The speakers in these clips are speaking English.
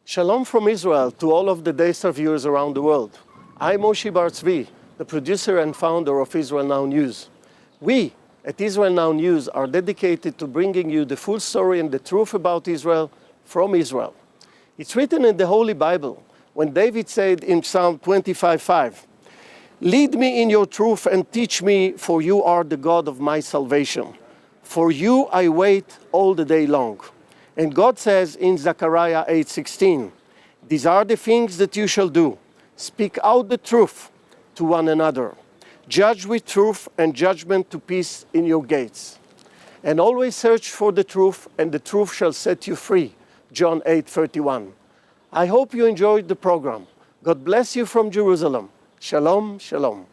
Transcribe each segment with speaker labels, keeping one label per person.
Speaker 1: Shalom from Israel to all of the Daystar viewers around the world. I'm Moshe Bar Tzvi, the producer and founder of Israel Now News. We at Israel Now News are dedicated to bringing you the full story and the truth about Israel from Israel. It's written in the Holy Bible when David said in Psalm 25:5, "Lead me in your truth and teach me, for you are the God of my salvation. For you I wait all the day long." And God says in Zechariah 8:16, "These are the things that you shall do. Speak out the truth to one another. Judge with truth and judgment to peace in your gates. And always search for the truth, and the truth shall set you free." John 8:31. I hope you enjoyed the program. God bless you from Jerusalem. Shalom, shalom.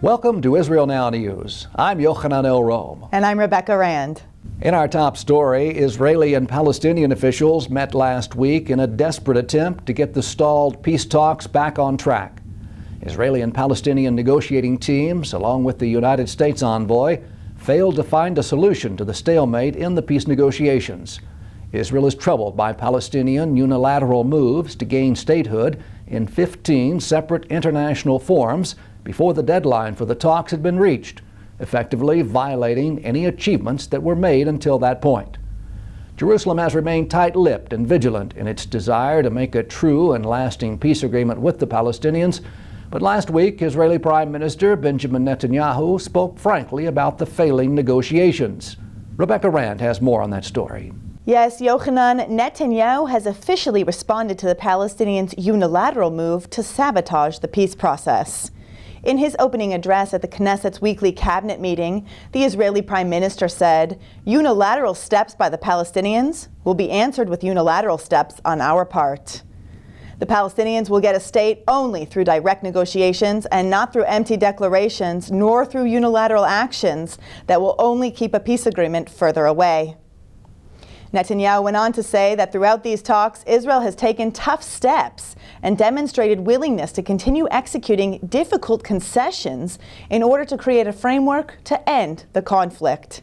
Speaker 2: Welcome to Israel Now News. I'm Yochanan El Rome.
Speaker 3: And I'm Rebecca Rand.
Speaker 2: In our top story, Israeli and Palestinian officials met last week in a desperate attempt to get the stalled peace talks back on track. Israeli and Palestinian negotiating teams, along with the United States envoy, failed to find a solution to the stalemate in the peace negotiations. Israel is troubled by Palestinian unilateral moves to gain statehood in 15 separate international forums before the deadline for the talks had been reached, effectively violating any achievements that were made until that point. Jerusalem has remained tight-lipped and vigilant in its desire to make a true and lasting peace agreement with the Palestinians, but last week, Israeli Prime Minister Benjamin Netanyahu spoke frankly about the failing negotiations. Rebecca Rand has more on that story.
Speaker 3: Yes, Yochanan, Netanyahu has officially responded to the Palestinians' unilateral move to sabotage the peace process. In his opening address at the Knesset's weekly cabinet meeting, the Israeli Prime Minister said, "Unilateral steps by the Palestinians will be answered with unilateral steps on our part." The Palestinians will get a state only through direct negotiations and not through empty declarations, nor through unilateral actions that will only keep a peace agreement further away. Netanyahu went on to say that throughout these talks, Israel has taken tough steps and demonstrated willingness to continue executing difficult concessions in order to create a framework to end the conflict.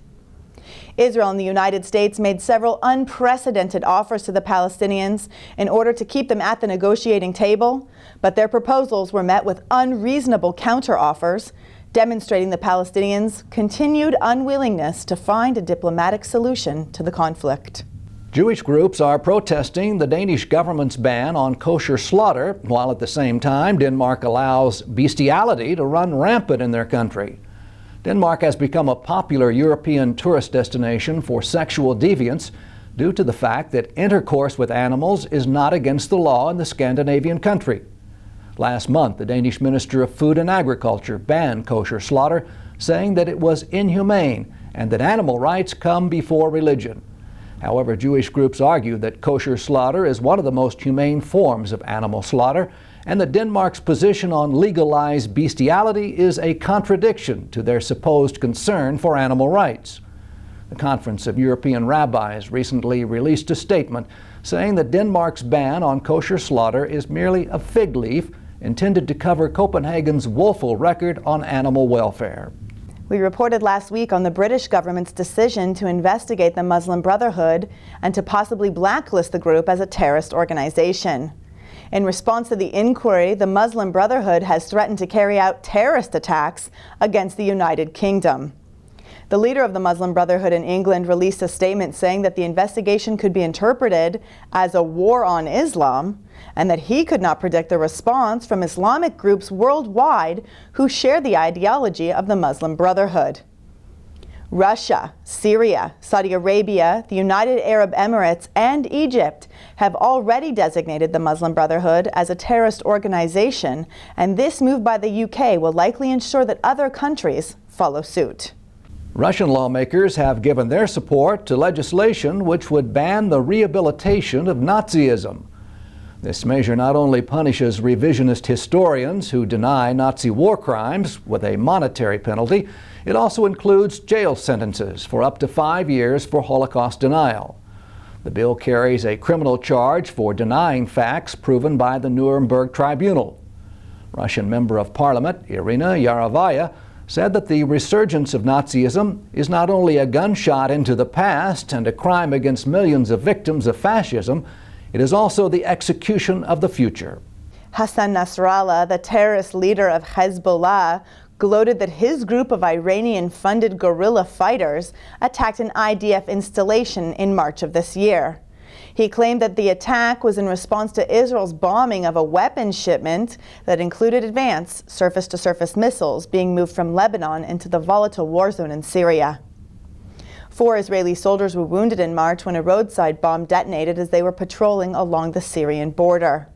Speaker 3: Israel and the United States made several unprecedented offers to the Palestinians in order to keep them at the negotiating table, but their proposals were met with unreasonable counteroffers, demonstrating the Palestinians' continued unwillingness to find a diplomatic solution to the conflict.
Speaker 2: Jewish groups are protesting the Danish government's ban on kosher slaughter, while at the same time Denmark allows bestiality to run rampant in their country. Denmark has become a popular European tourist destination for sexual deviance due to the fact that intercourse with animals is not against the law in the Scandinavian country. Last month, the Danish Minister of Food and Agriculture banned kosher slaughter, saying that it was inhumane and that animal rights come before religion. However, Jewish groups argue that kosher slaughter is one of the most humane forms of animal slaughter, and that Denmark's position on legalized bestiality is a contradiction to their supposed concern for animal rights. The Conference of European Rabbis recently released a statement saying that Denmark's ban on kosher slaughter is merely a fig leaf intended to cover Copenhagen's woeful record on animal welfare.
Speaker 3: We reported last week on the British government's decision to investigate the Muslim Brotherhood and to possibly blacklist the group as a terrorist organization. In response to the inquiry, the Muslim Brotherhood has threatened to carry out terrorist attacks against the United Kingdom. The leader of the Muslim Brotherhood in England released a statement saying that the investigation could be interpreted as a war on Islam and that he could not predict the response from Islamic groups worldwide who share the ideology of the Muslim Brotherhood. Russia, Syria, Saudi Arabia, the United Arab Emirates, and Egypt have already designated the Muslim Brotherhood as a terrorist organization, and this move by the UK will likely ensure that other countries follow suit.
Speaker 2: Russian lawmakers have given their support to legislation which would ban the rehabilitation of Nazism. This measure not only punishes revisionist historians who deny Nazi war crimes with a monetary penalty, it also includes jail sentences for up to 5 years for Holocaust denial. The bill carries a criminal charge for denying facts proven by the Nuremberg Tribunal. Russian Member of Parliament Irina Yarovaya said that the resurgence of Nazism is not only a gunshot into the past and a crime against millions of victims of fascism, it is also the execution of the future.
Speaker 3: Hassan Nasrallah, the terrorist leader of Hezbollah, gloated that his group of Iranian-funded guerrilla fighters attacked an IDF installation in March of this year. He claimed that the attack was in response to Israel's bombing of a weapons shipment that included advanced surface-to-surface missiles being moved from Lebanon into the volatile war zone in Syria. 4 Israeli soldiers were wounded in March when a roadside bomb detonated as they were patrolling along the Syrian border.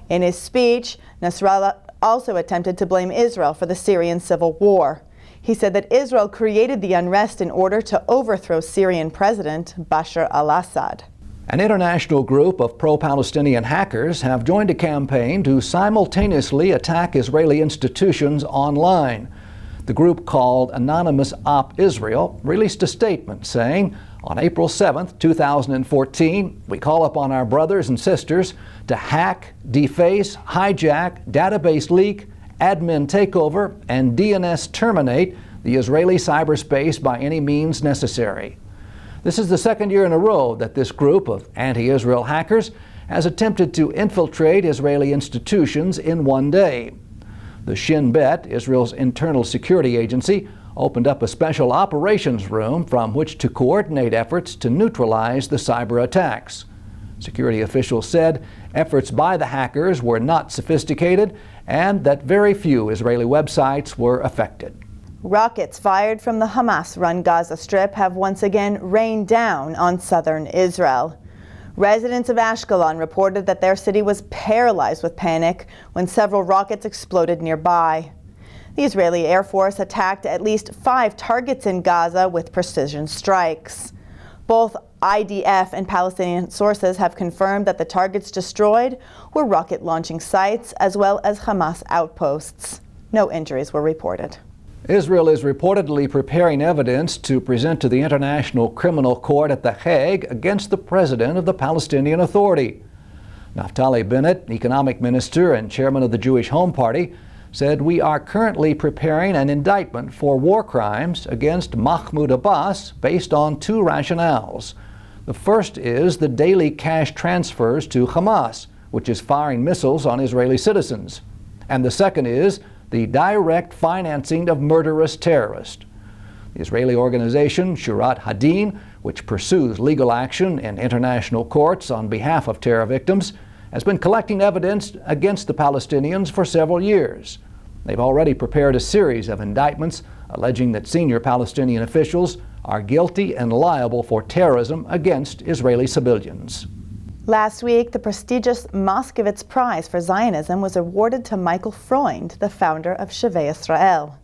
Speaker 3: In his speech, Nasrallah also attempted to blame Israel for the Syrian civil war. He said that Israel created the unrest in order to overthrow Syrian President Bashar al-Assad.
Speaker 2: An international group of pro-Palestinian hackers have joined a campaign to simultaneously attack Israeli institutions online. The group, called Anonymous Op Israel, released a statement saying, on April 7, 2014, we call upon our brothers and sisters to hack, deface, hijack, database leak, admin takeover, and DNS terminate the Israeli cyberspace by any means necessary. This is the second year in a row that this group of anti-Israel hackers has attempted to infiltrate Israeli institutions in one day. The Shin Bet, Israel's internal security agency, opened up a special operations room from which to coordinate efforts to neutralize the cyber attacks. Security officials said efforts by the hackers were not sophisticated and that very few Israeli websites were affected.
Speaker 3: Rockets fired from the Hamas-run Gaza Strip have once again rained down on southern Israel. Residents of Ashkelon reported that their city was paralyzed with panic when several rockets exploded nearby. The Israeli Air Force attacked at least 5 targets in Gaza with precision strikes. Both IDF and Palestinian sources have confirmed that the targets destroyed were rocket launching sites as well as Hamas outposts. No injuries were reported.
Speaker 2: Israel is reportedly preparing evidence to present to the International Criminal Court at The Hague against the president of the Palestinian Authority. Naftali Bennett, economic minister and chairman of the Jewish Home Party, said, "We are currently preparing an indictment for war crimes against Mahmoud Abbas based on 2 rationales. The first is the daily cash transfers to Hamas, which is firing missiles on Israeli citizens. And the second is the direct financing of murderous terrorists. The Israeli organization Shurat Hadin, which pursues legal action in international courts on behalf of terror victims, has been collecting evidence against the Palestinians for several years. They've already prepared a series of indictments alleging that senior Palestinian officials are guilty and liable for terrorism against Israeli civilians."
Speaker 3: Last week, the prestigious Moskowitz Prize for Zionism was awarded to Michael Freund, the founder of Shavei Israel.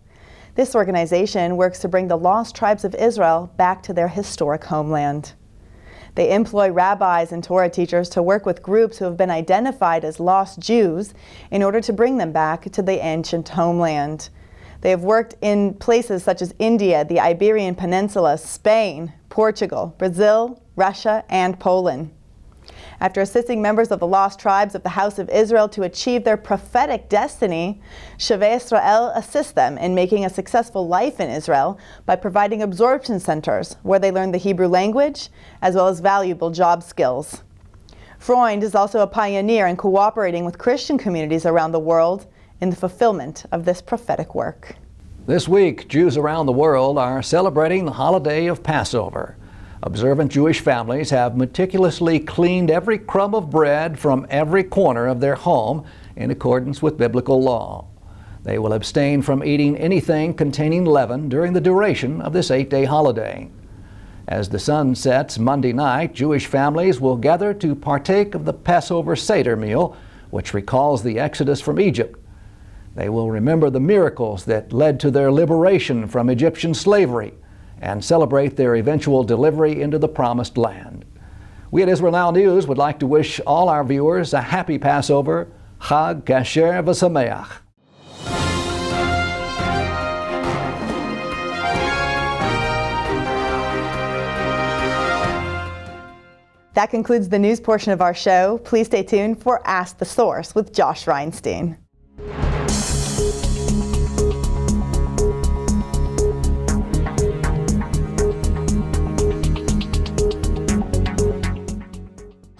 Speaker 3: This organization works to bring the lost tribes of Israel back to their historic homeland. They employ rabbis and Torah teachers to work with groups who have been identified as lost Jews in order to bring them back to the ancient homeland. They have worked in places such as India, the Iberian Peninsula, Spain, Portugal, Brazil, Russia, and Poland. After assisting members of the lost tribes of the House of Israel to achieve their prophetic destiny, Shavei Israel assists them in making a successful life in Israel by providing absorption centers where they learn the Hebrew language as well as valuable job skills. Freund is also a pioneer in cooperating with Christian communities around the world in the fulfillment of this prophetic work.
Speaker 2: This week, Jews around the world are celebrating the holiday of Passover. Observant Jewish families have meticulously cleaned every crumb of bread from every corner of their home in accordance with biblical law. They will abstain from eating anything containing leaven during the duration of this 8-day holiday. As the sun sets Monday night, Jewish families will gather to partake of the Passover Seder meal, which recalls the Exodus from Egypt. They will remember the miracles that led to their liberation from Egyptian slavery and celebrate their eventual delivery into the Promised Land. We at Israel Now News would like to wish all our viewers a happy Passover, Chag Kasher V'Sameach.
Speaker 3: That concludes the news portion of our show. Please stay tuned for Ask the Source with Josh Reinstein.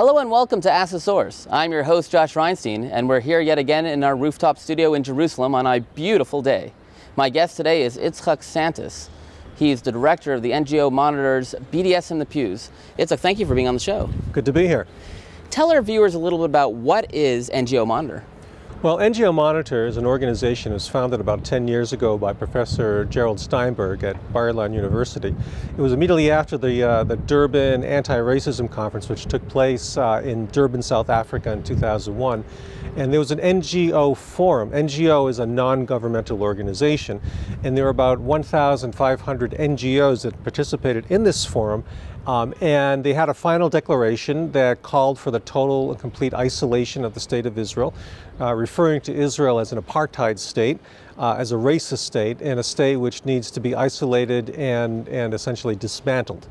Speaker 4: Hello and welcome to Ask the Source. I'm your host, Josh Reinstein, and we're here yet again in our rooftop studio in Jerusalem on a beautiful day. My guest today is Itzhak Santis. He's the director of the NGO monitors BDS in the Pews. Itzhak, thank you for being on the show.
Speaker 5: Good to be here.
Speaker 4: Tell our viewers a little bit about what is NGO Monitor.
Speaker 5: Well, NGO Monitor is an organization that was founded about 10 years ago by Professor Gerald Steinberg at Bar-Ilan University. It was immediately after the Durban Anti-Racism Conference, which took place in Durban, South Africa in 2001. And there was an NGO forum. NGO is a non-governmental organization, and there were about 1,500 NGOs that participated in this forum. And they had a final declaration that called for the total and complete isolation of the State of Israel, referring to Israel as an apartheid state, as a racist state, and a state which needs to be isolated and essentially dismantled.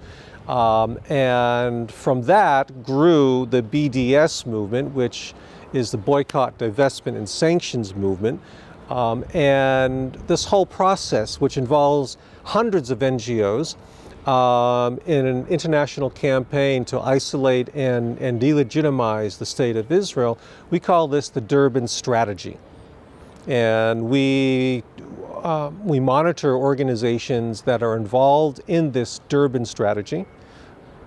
Speaker 5: And from that grew the BDS movement, which is the Boycott, Divestment, and Sanctions movement. And this whole process, which involves hundreds of NGOs, in an international campaign to isolate and delegitimize the State of Israel, we call this the Durban Strategy. And we monitor organizations that are involved in this Durban Strategy.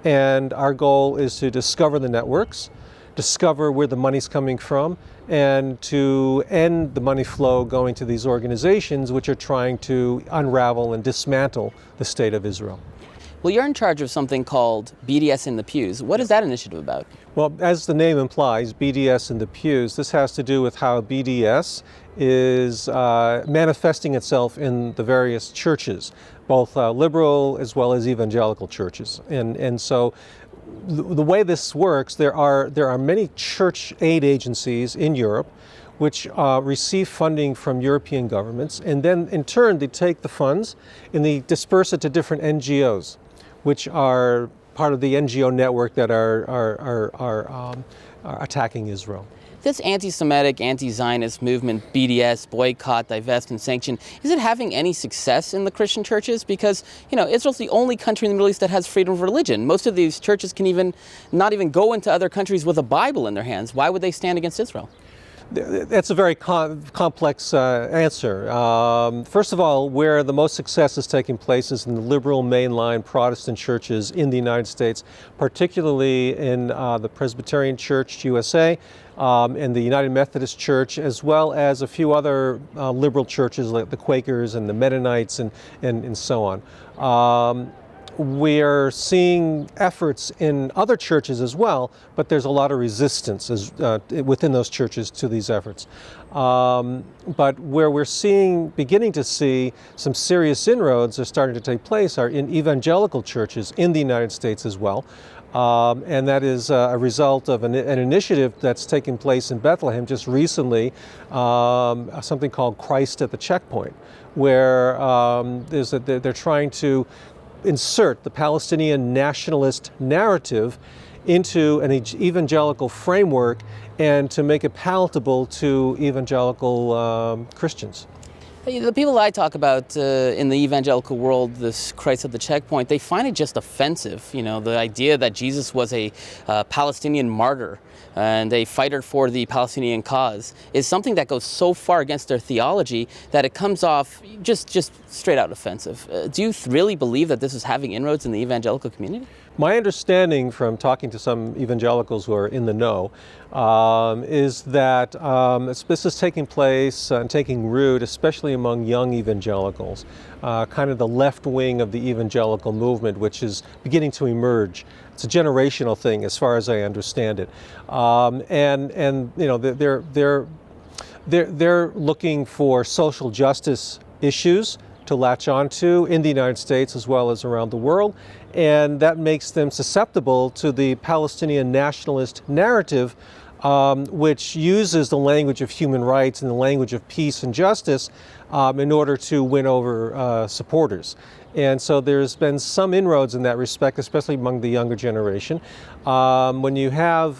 Speaker 5: And our goal is to discover the networks, discover where the money's coming from, and to end the money flow going to these organizations which are trying to unravel and dismantle the State of Israel.
Speaker 4: Well, you're in charge of something called BDS in the Pews. What is that initiative about?
Speaker 5: Well, as the name implies, BDS in the Pews, this has to do with how BDS is manifesting itself in the various churches, both liberal as well as evangelical churches. And so the way this works, there are many church aid agencies in Europe which receive funding from European governments, and then in turn they take the funds and they disperse it to different NGOs, which are part of the NGO network that are attacking Israel.
Speaker 4: This anti-Semitic, anti-Zionist movement, BDS, boycott, divest, and sanction, is it having any success in the Christian churches? Because, Israel's the only country in the Middle East that has freedom of religion. Most of these churches can not even go into other countries with a Bible in their hands. Why would they stand against Israel?
Speaker 5: That's a very complex answer. First of all, where the most success is taking place is in the liberal mainline Protestant churches in the United States, particularly in the Presbyterian Church USA, and the United Methodist Church, as well as a few other liberal churches like the Quakers and the Mennonites and so on. We're seeing efforts in other churches as well, but there's a lot of resistance within those churches to these efforts. But where we're beginning to see some serious inroads are starting to take place are in evangelical churches in the United States as well. And that is a result of an initiative that's taken place in Bethlehem just recently, something called Christ at the Checkpoint, where they're trying to insert the Palestinian nationalist narrative into an evangelical framework and to make it palatable to evangelical Christians.
Speaker 4: The people I talk about in the evangelical world, this Christ at the Checkpoint, they find it just offensive. The idea that Jesus was a Palestinian martyr and a fighter for the Palestinian cause is something that goes so far against their theology that it comes off just straight out offensive. Do you really believe that this is having inroads in the evangelical community?
Speaker 5: My understanding from talking to some evangelicals who are in the know is that this is taking place and taking root, especially among young evangelicals, kind of the left wing of the evangelical movement, which is beginning to emerge. It's a generational thing, as far as I understand it, they're looking for social justice issues to latch onto in the United States as well as around the world, and that makes them susceptible to the Palestinian nationalist narrative, which uses the language of human rights and the language of peace and justice in order to win over supporters. And so there's been some inroads in that respect, especially among the younger generation. When you have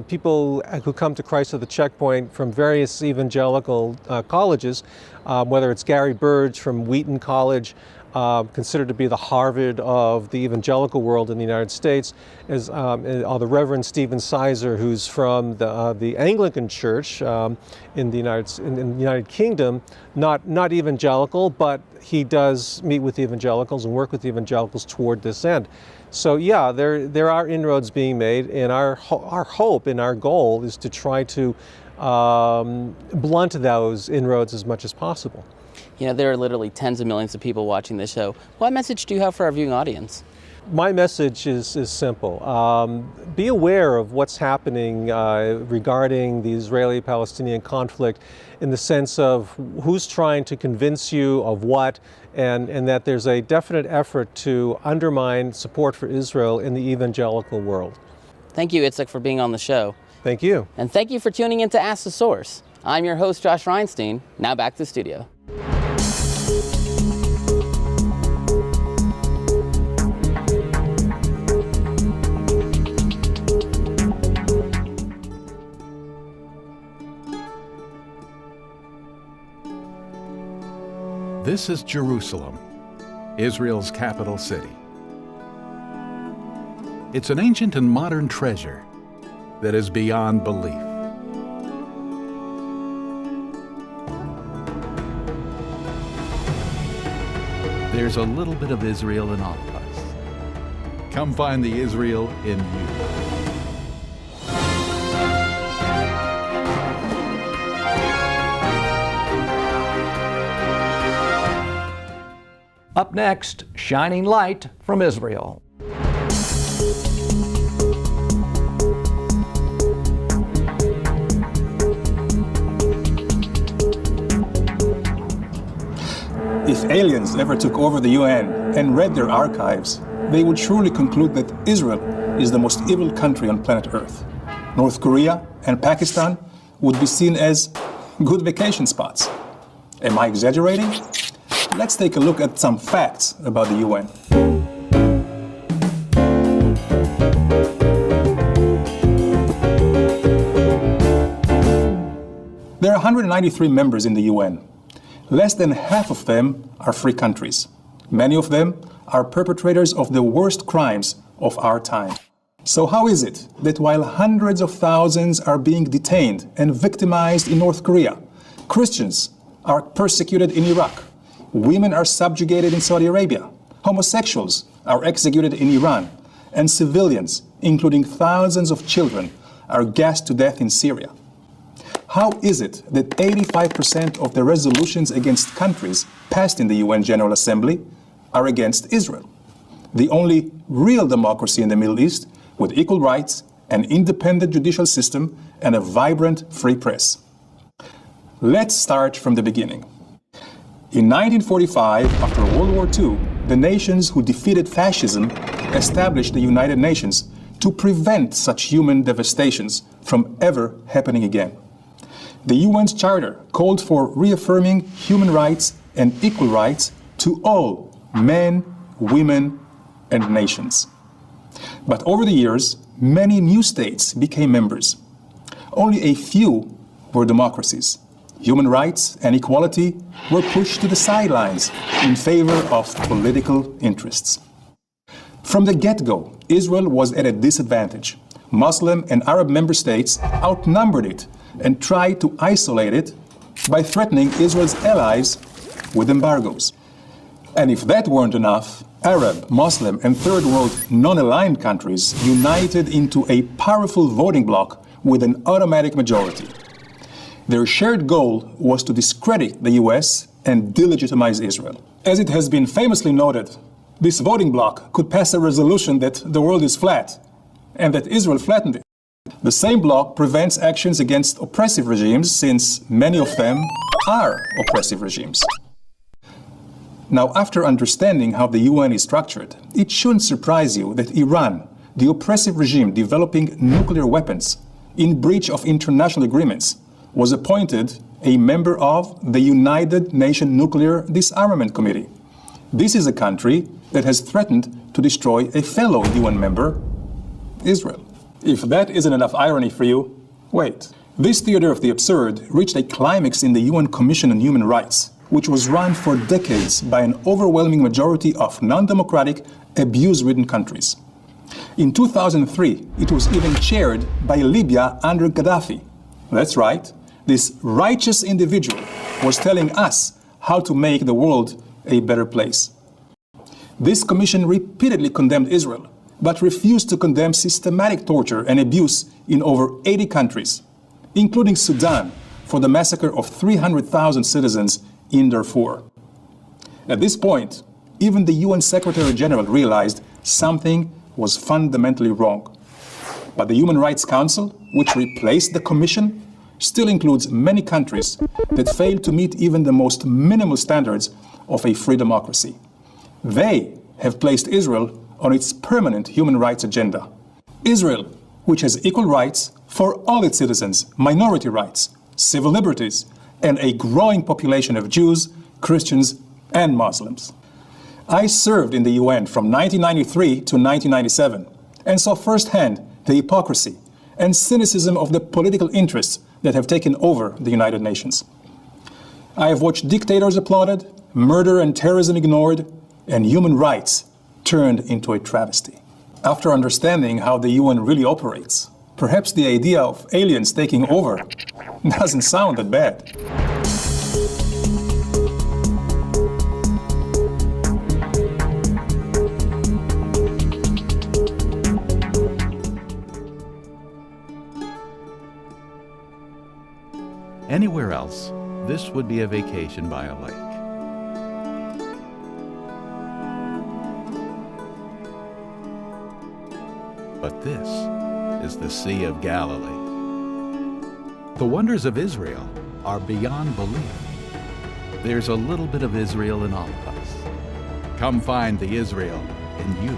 Speaker 5: people who come to Christ at the Checkpoint from various evangelical colleges, whether it's Gary Burge from Wheaton College, considered to be the Harvard of the evangelical world in the United States, as the Reverend Stephen Sizer, who's from the Anglican Church in the United Kingdom, not evangelical, but he does meet with the evangelicals and work with the evangelicals toward this end. So yeah, there are inroads being made, and our hope and our goal is to try to blunt those inroads as much as possible.
Speaker 4: You know, there are literally tens of millions of people watching this show. What message do you have for our viewing audience?
Speaker 5: My message is simple. Be aware of what's happening regarding the Israeli-Palestinian conflict, in the sense of who's trying to convince you of what, and that there's a definite effort to undermine support for Israel in the evangelical world.
Speaker 4: Thank you, Itzhak, for being on the show.
Speaker 5: Thank you.
Speaker 4: And thank you for tuning in to Ask the Source. I'm your host, Josh Reinstein. Now back to the studio.
Speaker 6: This is Jerusalem, Israel's capital city. It's an ancient and modern treasure that is beyond belief. There's a little bit of Israel in all of us. Come find the Israel in you.
Speaker 2: Up next, shining light from Israel.
Speaker 7: If aliens ever took over the UN and read their archives, they would surely conclude that Israel is the most evil country on planet Earth. North Korea and Pakistan would be seen as good vacation spots. Am I exaggerating? Let's take a look at some facts about the UN. There are 193 members in the UN. Less than half of them are free countries. Many of them are perpetrators of the worst crimes of our time. So how is it that while hundreds of thousands are being detained and victimized in North Korea, Christians are persecuted in Iraq, women are subjugated in Saudi Arabia, homosexuals are executed in Iran, and civilians, including thousands of children, are gassed to death in Syria? How is it that 85% of the resolutions against countries passed in the UN General Assembly are against Israel, the only real democracy in the Middle East with equal rights, an independent judicial system, and a vibrant free press? Let's start from the beginning. In 1945, after World War II, the nations who defeated fascism established the United Nations to prevent such human devastations from ever happening again. The UN's charter called for reaffirming human rights and equal rights to all men, women, and nations. But over the years, many new states became members. Only a few were democracies. Human rights and equality were pushed to the sidelines in favor of political interests. From the get-go, Israel was at a disadvantage. Muslim and Arab member states outnumbered it and tried to isolate it by threatening Israel's allies with embargoes. And if that weren't enough, Arab, Muslim, and Third World non-aligned countries united into a powerful voting bloc with an automatic majority. Their shared goal was to discredit the US and delegitimize Israel. As it has been famously noted, this voting bloc could pass a resolution that the world is flat and that Israel flattened it. The same bloc prevents actions against oppressive regimes, since many of them are oppressive regimes. Now, after understanding how the UN is structured, it shouldn't surprise you that Iran, the oppressive regime developing nuclear weapons in breach of international agreements, was appointed a member of the United Nations Nuclear Disarmament Committee. This is a country that has threatened to destroy a fellow UN member, Israel. If that isn't enough irony for you, wait. This theater of the absurd reached a climax in the UN Commission on Human Rights, which was run for decades by an overwhelming majority of non-democratic, abuse-ridden countries. In 2003, it was even chaired by Libya under Gaddafi. That's right, this righteous individual was telling us how to make the world a better place. This commission repeatedly condemned Israel, but refused to condemn systematic torture and abuse in over 80 countries, including Sudan, for the massacre of 300,000 citizens in Darfur. At this point, even the UN Secretary General realized something was fundamentally wrong. But the Human Rights Council, which replaced the Commission, still includes many countries that fail to meet even the most minimal standards of a free democracy. They have placed Israel on its permanent human rights agenda. Israel, which has equal rights for all its citizens, minority rights, civil liberties, and a growing population of Jews, Christians, and Muslims. I served in the UN from 1993 to 1997 and saw firsthand the hypocrisy and cynicism of the political interests that have taken over the United Nations. I have watched dictators applauded, murder and terrorism ignored, and human rights turned into a travesty. After understanding how the UN really operates, perhaps the idea of aliens taking over doesn't sound that bad.
Speaker 6: Anywhere else, this would be a vacation by a lake. But this is the Sea of Galilee. The wonders of Israel are beyond belief. There's a little bit of Israel in all of us. Come find the Israel in you.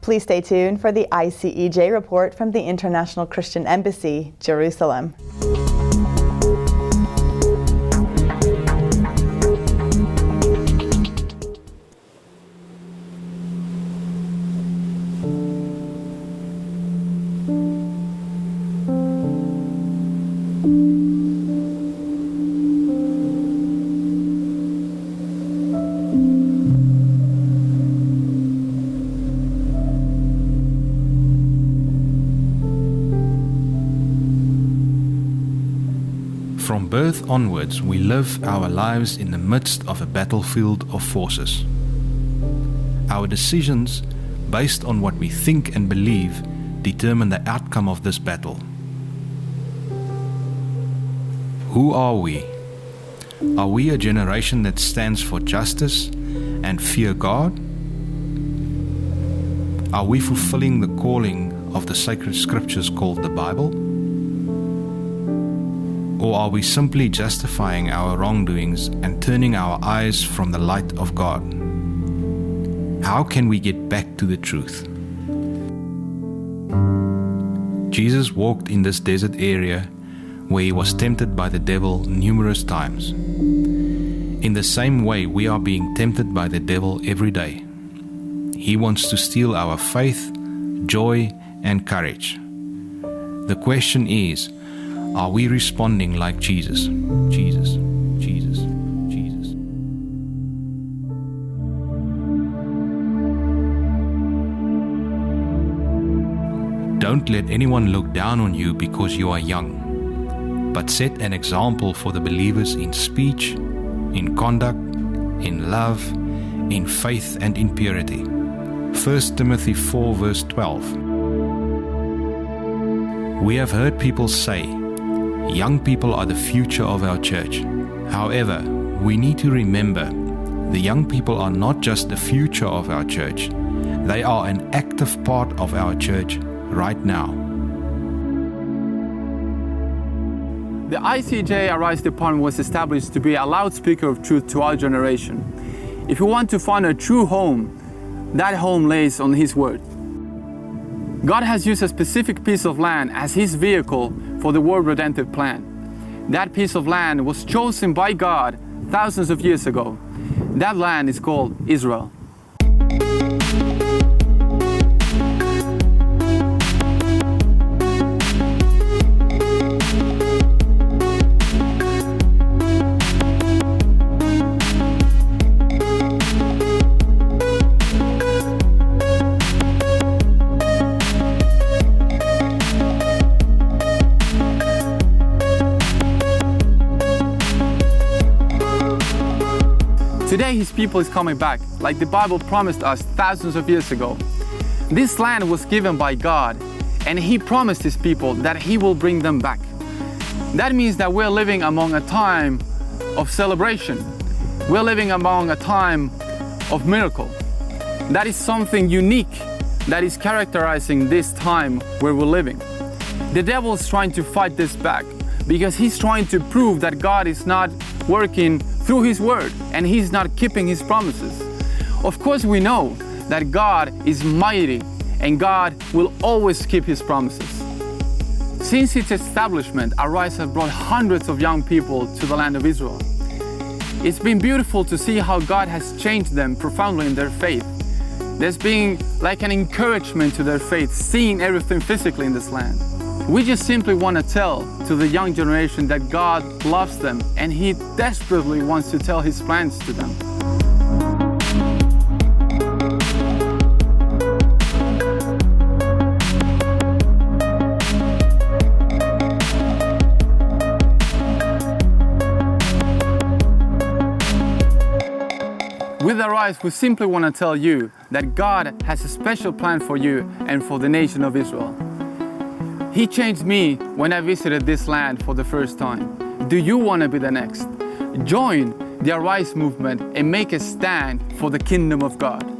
Speaker 3: Please stay tuned for the ICEJ report from the International Christian Embassy, Jerusalem.
Speaker 8: From birth onwards, we live our lives in the midst of a battlefield of forces. Our decisions, based on what we think and believe, determine the outcome of this battle. Who are we? Are we a generation that stands for justice and fear God? Are we fulfilling the calling of the sacred scriptures called the Bible? Or are we simply justifying our wrongdoings and turning our eyes from the light of God? How can we get back to the truth? Jesus walked in this desert area where he was tempted by the devil numerous times. In the same way, we are being tempted by the devil every day. He wants to steal our faith, joy, and courage. The question is, are we responding like Jesus? Jesus, Jesus, Jesus. Don't let anyone look down on you because you are young, but set an example for the believers in speech, in conduct, in love, in faith, and in purity. 1 Timothy 4 verse 12. We have heard people say, young people are the future of our church. However, we need to remember the young people are not just the future of our church, they are an active part of our church right now.
Speaker 9: The ICJ Arise Department was established to be a loudspeaker of truth to our generation. If you want to find a true home, that home lays on His Word. God has used a specific piece of land as His vehicle for the world redemptive plan. That piece of land was chosen by God thousands of years ago. That land is called Israel. Today his people is coming back, like the Bible promised us thousands of years ago. This land was given by God, and he promised his people that he will bring them back. That means that we're living among a time of celebration. We're living among a time of miracle. That is something unique that is characterizing this time where we're living. The devil is trying to fight this back because he's trying to prove that God is not working through his word and he's not keeping his promises. Of course we know that God is mighty and God will always keep his promises. Since its establishment, Arise has brought hundreds of young people to the land of Israel. It's been beautiful to see how God has changed them profoundly in their faith. There's been like an encouragement to their faith, seeing everything physically in this land. We just simply want to tell to the young generation that God loves them and he desperately wants to tell his plans to them. With Arise, we simply want to tell you that God has a special plan for you and for the nation of Israel. He changed me when I visited this land for the first time. Do you want to be the next? Join the Arise movement and make a stand for the kingdom of God.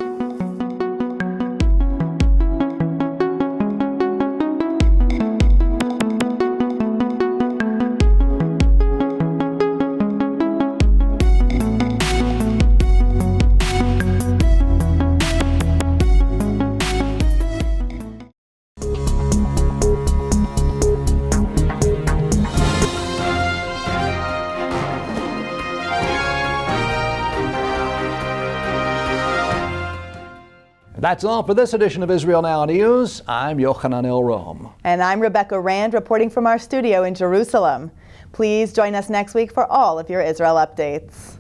Speaker 2: That's all for this edition of Israel Now News. I'm Yochanan El-Rom.
Speaker 3: And I'm Rebecca Rand reporting from our studio in Jerusalem. Please join us next week for all of your Israel updates.